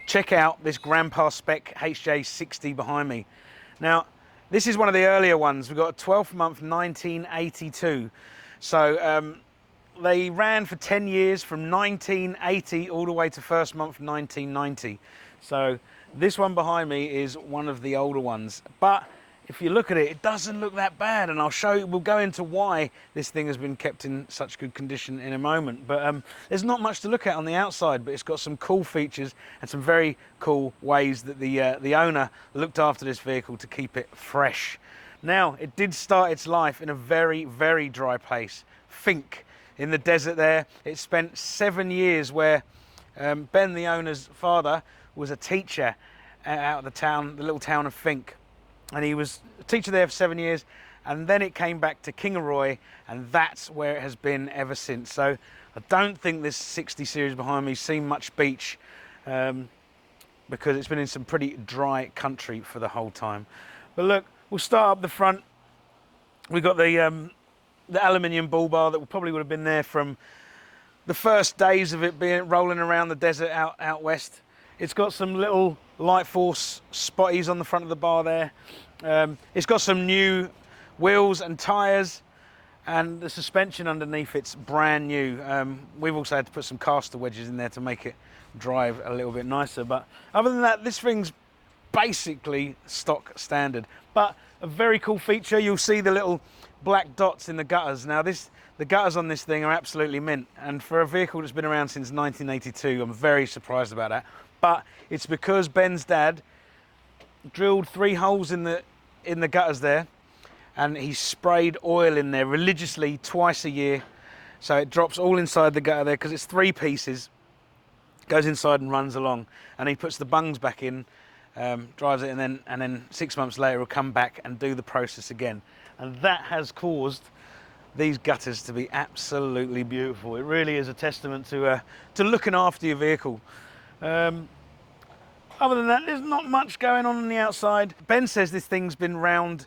check out this Grandpa spec HJ60 behind me. Now, this is one of the earlier ones. We've got a 12th month 1982. So they ran for 10 years from 1980 all the way to first month 1990. So this one behind me is one of the older ones. But if you look at it, it doesn't look that bad, and I'll show you, we'll go into why this thing has been kept in such good condition in a moment. But there's not much to look at on the outside, but it's got some cool features and some very cool ways that the owner looked after this vehicle to keep it fresh. Now, it did start its life in a very, very dry place, Fink, in the desert there. It spent 7 years where Ben, the owner's father, was a teacher out of the town, the little town of Fink. And he was a teacher there for 7 years, and then it came back to Kingaroy, and that's where it has been ever since. So I don't think this 60 series behind me seen much beach, because it's been in some pretty dry country for the whole time. But look, we'll start up the front. We've got the aluminium bull bar that probably would have been there from the first days of it being rolling around the desert out west. It's got some little light force spotties on the front of the bar there. It's got some new wheels and tyres, and the suspension underneath it's brand new. We've also had to put some caster wedges in there to make it drive a little bit nicer. But other than that, this thing's basically stock standard. But a very cool feature, you'll see the little black dots in the gutters. Now the gutters on this thing are absolutely mint, and for a vehicle that's been around since 1982, I'm very surprised about that. But it's because Ben's dad drilled 3 holes in the gutters there, and he sprayed oil in there religiously twice a year. So it drops all inside the gutter there because it's 3 pieces, goes inside and runs along, and he puts the bungs back in, drives it, and then 6 months later he'll come back and do the process again. And that has caused these gutters to be absolutely beautiful. It really is a testament to looking after your vehicle. Other than that, there's not much going on the outside. Ben says this thing's been round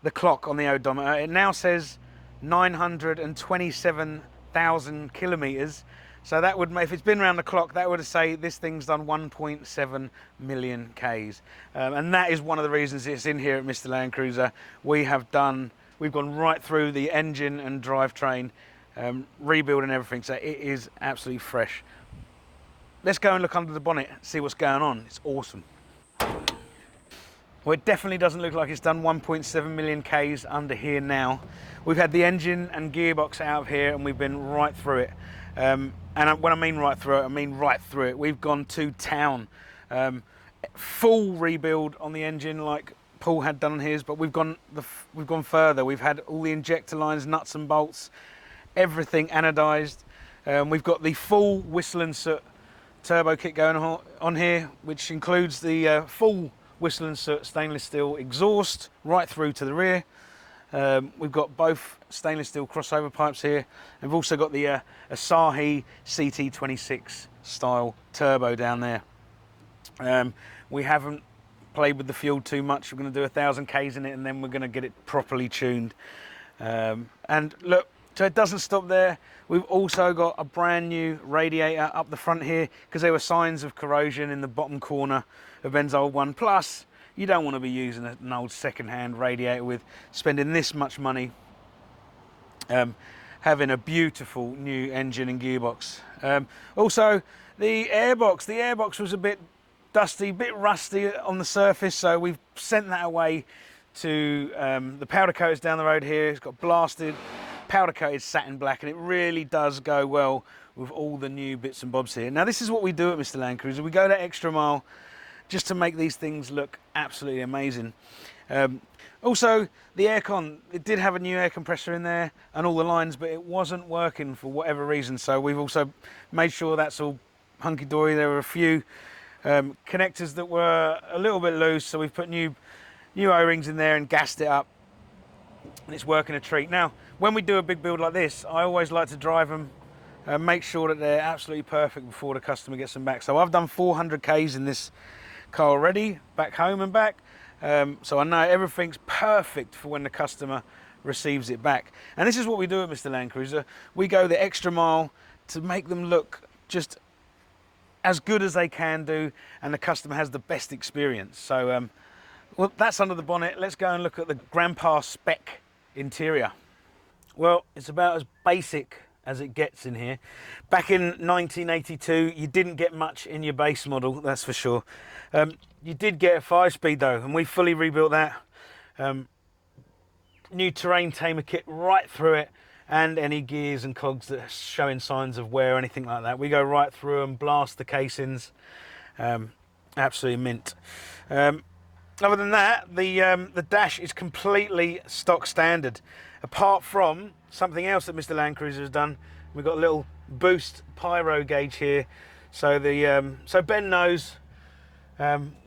the clock on the odometer. It now says 927,000 kilometres. So that would, if it's been round the clock, that would say this thing's done 1.7 million Ks. And that is one of the reasons it's in here at Mr. Landcruiser. We've gone right through the engine and drivetrain, rebuild and everything. So it is absolutely fresh. Let's go and look under the bonnet, see what's going on. It's awesome. Well, it definitely doesn't look like it's done 1.7 million Ks under here now. We've had the engine and gearbox out of here, and we've been right through it. And when I mean right through it, I mean right through it. We've gone to town. Full rebuild on the engine like Paul had done on his, but we've gone further. We've had all the injector lines, nuts and bolts, everything anodized. We've got the full Whistle N Soot turbo kit going on here, which includes the full Whistle N Soot stainless steel exhaust right through to the rear. We've got both stainless steel crossover pipes here. And we've also got the Asahi CT26 style turbo down there. We haven't played with the fuel too much. We're going to do 1,000 Ks in it, and then we're going to get it properly tuned. And look, so it doesn't stop there. We've also got a brand new radiator up the front here because there were signs of corrosion in the bottom corner of Ben's old one. Plus, you don't want to be using an old second-hand radiator with spending this much money having a beautiful new engine and gearbox. Also, the airbox was a bit dusty, a bit rusty on the surface, so we've sent that away to the powder coaters down the road here. It's got blasted powder coated satin black, and it really does go well with all the new bits and bobs here. Now, this is what we do at Mr. Landcruiser. We go that extra mile just to make these things look absolutely amazing. Also, the aircon, it did have a new air compressor in there and all the lines, but it wasn't working for whatever reason. So we've also made sure that's all hunky-dory. There were a few connectors that were a little bit loose, so we've put new O-rings in there and gassed it up, and it's working a treat. Now, when we do a big build like this, I always like to drive them, make sure that they're absolutely perfect before the customer gets them back. So I've done 400 Ks in this car already, back home and back. So I know everything's perfect for when the customer receives it back. And this is what we do at Mr. Landcruiser. We go the extra mile to make them look just as good as they can do, and the customer has the best experience. So, well, that's under the bonnet. Let's go and look at the Grandpa spec interior. Well, it's about as basic as it gets in here. Back in 1982, you didn't get much in your base model, that's for sure. You did get a 5-speed though, and we fully rebuilt that. New terrain tamer kit right through it, and any gears and cogs that are showing signs of wear or anything like that. We go right through and blast the casings. Absolutely mint. Other than that, the dash is completely stock standard. Apart from something else that Mr. Landcruiser has done, we've got a little boost pyro gauge here, so so Ben knows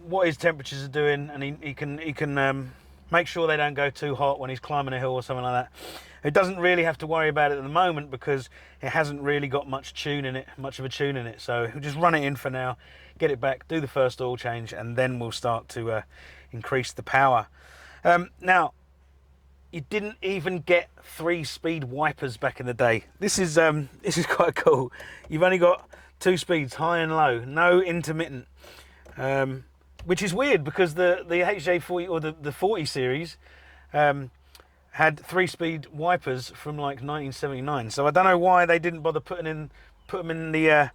what his temperatures are doing, and he can make sure they don't go too hot when he's climbing a hill or something like that. It doesn't really have to worry about it at the moment because it hasn't really got much of a tune in it. So we'll just run it in for now, get it back, do the first oil change, and then we'll start to increase the power. Now, you didn't even get 3-speed wipers back in the day. This is quite cool. You've only got 2 speeds, high and low, no intermittent. Which is weird because the HJ40 or the 40 series had 3-speed wipers from like 1979. So I don't know why they didn't bother put them in the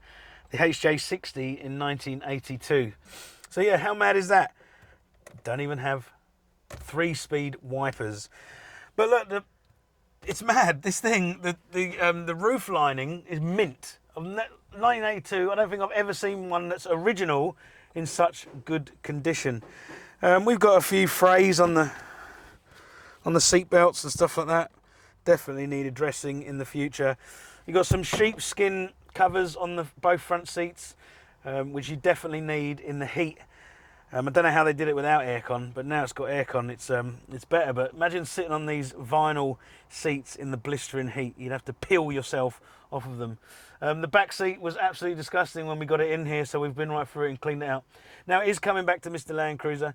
HJ60 in 1982. So yeah, how mad is that? Don't even have 3-speed wipers. But look, it's mad. This thing, the roof lining is mint. Of 1982, I don't think I've ever seen one that's original in such good condition. We've got a few frays on the seat belts and stuff like that. Definitely need addressing in the future. You've got some sheepskin covers on both front seats, which you definitely need in the heat. I don't know how they did it without aircon, but now it's got aircon, it's better. But imagine sitting on these vinyl seats in the blistering heat. You'd have to peel yourself off of them. The back seat was absolutely disgusting when we got it in here, so we've been right through it and cleaned it out. Now it is coming back to Mr. Landcruiser.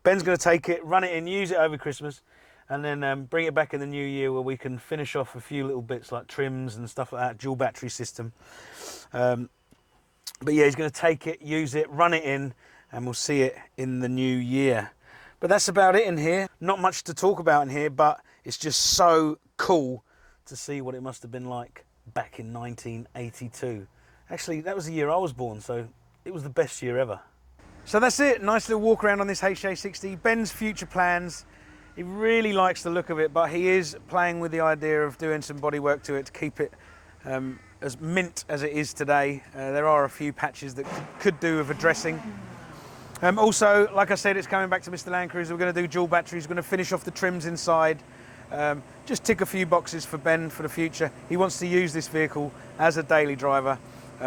Ben's gonna take it, run it in, use it over Christmas, and then bring it back in the new year where we can finish off a few little bits like trims and stuff like that, dual battery system. But yeah, he's gonna take it, use it, run it in, and we'll see it in the new year. But that's about it in here. Not much to talk about in here, but it's just so cool to see what it must have been like back in 1982. Actually, that was the year I was born, so it was the best year ever. So that's it, nice little walk around on this HJ60. Ben's future plans, he really likes the look of it, but he is playing with the idea of doing some bodywork to it to keep it as mint as it is today. There are a few patches that could do with addressing. Also, like I said, it's coming back to Mr. Landcruiser. We're going to do dual batteries. We're going to finish off the trims inside. Just tick a few boxes for Ben for the future. He wants to use this vehicle as a daily driver.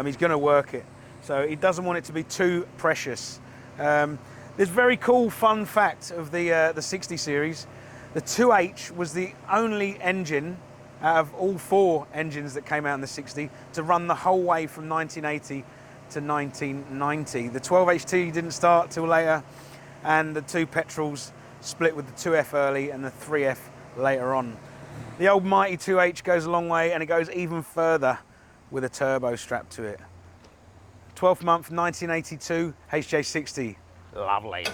He's going to work it. So he doesn't want it to be too precious. There's a very cool fun fact of the 60 series. The 2H was the only engine out of all 4 engines that came out in the 60 to run the whole way from 1980 to 1990. The 12HT didn't start till later, and the 2 petrols split with the 2F early and the 3F later on. The old mighty 2H goes a long way, and it goes even further with a turbo strapped to it. 12th month 1982 HJ60. Lovely.